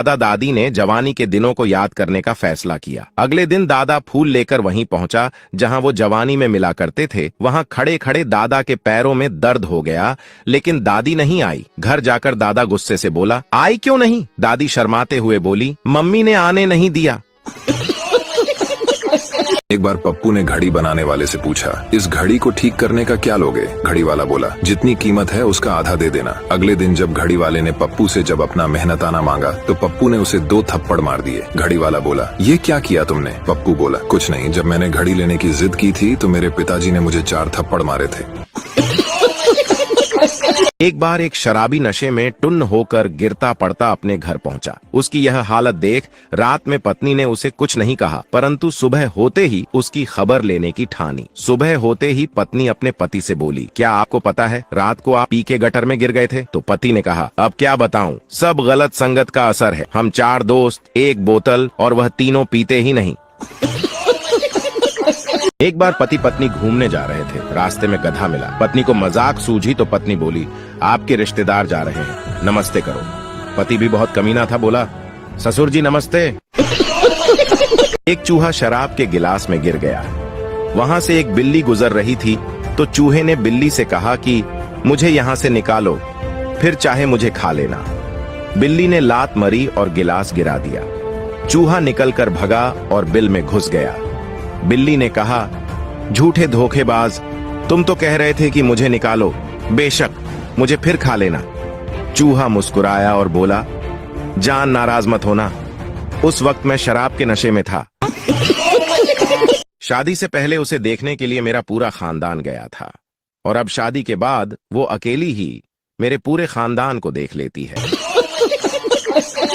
दादा दादी ने जवानी के दिनों को याद करने का फैसला किया। अगले दिन दादा फूल लेकर वहीं पहुंचा जहां वो जवानी में मिला करते थे। वहां खड़े खड़े दादा के पैरों में दर्द हो गया, लेकिन दादी नहीं आई। घर जाकर दादा गुस्से से बोला, आई क्यों नहीं? दादी शर्माते हुए बोली, मम्मी ने आने नहीं दिया। एक बार पप्पू ने घड़ी बनाने वाले से पूछा, इस घड़ी को ठीक करने का क्या लोगे? घड़ी वाला बोला, जितनी कीमत है उसका आधा दे देना। अगले दिन जब घड़ी वाले ने पप्पू से जब अपना मेहनताना मांगा तो पप्पू ने उसे 2 थप्पड़ मार दिए। घड़ी वाला बोला, ये क्या किया तुमने? पप्पू बोला, कुछ नहीं, जब मैंने घड़ी लेने की जिद की थी तो मेरे पिताजी ने मुझे 4 थप्पड़ मारे थे। एक बार एक शराबी नशे में टुन्न होकर गिरता पड़ता अपने घर पहुंचा। उसकी यह हालत देख रात में पत्नी ने उसे कुछ नहीं कहा, परंतु सुबह होते ही उसकी खबर लेने की ठानी। सुबह होते ही पत्नी अपने पति से बोली, क्या आपको पता है रात को आप पी के गटर में गिर गए थे? तो पति ने कहा, अब क्या बताऊं, सब गलत संगत का असर है। हम 4 दोस्त, 1 बोतल और वह तीनों पीते ही नहीं। एक बार पति पत्नी घूमने जा रहे थे। रास्ते में गधा मिला। पत्नी को मजाक सूझी तो पत्नी बोली, आपके रिश्तेदार जा रहे हैं, नमस्ते करो। पति भी बहुत कमीना था, बोला, ससुर जी नमस्ते। एक चूहा शराब के गिलास में गिर गया। वहां से एक बिल्ली गुजर रही थी तो चूहे ने बिल्ली से कहा कि मुझे यहाँ से निकालो, फिर चाहे मुझे खा लेना। बिल्ली ने लात मरी और गिलास गिरा दिया। चूहा निकलकर भगा और बिल में घुस गया। बिल्ली ने कहा, झूठे धोखेबाज, तुम तो कह रहे थे कि मुझे निकालो, बेशक मुझे फिर खा लेना। चूहा मुस्कुराया और बोला, जान नाराज मत होना, उस वक्त मैं शराब के नशे में था। शादी से पहले उसे देखने के लिए मेरा पूरा खानदान गया था, और अब शादी के बाद वो अकेली ही मेरे पूरे खानदान को देख लेती है।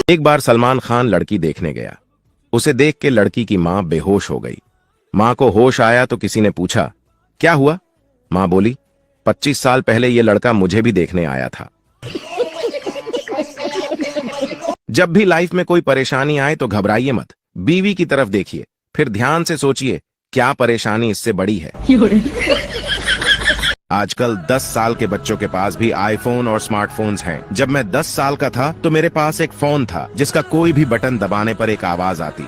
एक बार सलमान खान लड़की देखने गया। उसे देख के लड़की की मां बेहोश हो गई। मां को होश आया तो किसी ने पूछा, क्या हुआ? मां बोली, 25 साल पहले ये लड़का मुझे भी देखने आया था। जब भी लाइफ में कोई परेशानी आए तो घबराइए मत, बीवी की तरफ देखिए, फिर ध्यान से सोचिए क्या परेशानी इससे बड़ी है। आजकल 10 साल के बच्चों के पास भी आईफोन और स्मार्टफोन्स हैं। जब मैं 10 साल का था तो मेरे पास एक फोन था जिसका कोई भी बटन दबाने पर एक आवाज आती।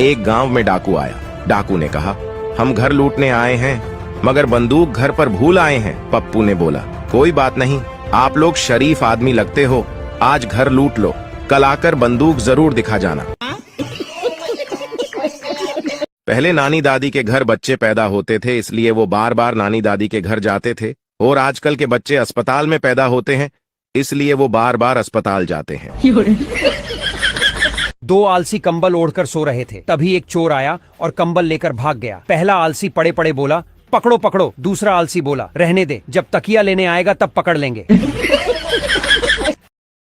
एक गांव में डाकू आया। डाकू ने कहा, हम घर लूटने आए हैं मगर बंदूक घर पर भूल आए हैं। पप्पू ने बोला, कोई बात नहीं, आप लोग शरीफ आदमी लगते हो, आज घर लूट लो, कल आकर बंदूक जरूर दिखा जाना। पहले नानी दादी के घर बच्चे पैदा होते थे, इसलिए वो बार बार नानी दादी के घर जाते थे, और आजकल के बच्चे अस्पताल में पैदा होते हैं, इसलिए वो बार बार अस्पताल जाते हैं। 2 आलसी कंबल ओढ़कर सो रहे थे। तभी एक चोर आया और कंबल लेकर भाग गया। पहला आलसी पड़े पड़े बोला, पकड़ो पकड़ो। दूसरा आलसी बोला, रहने दे, जब तकिया लेने आएगा तब पकड़ लेंगे।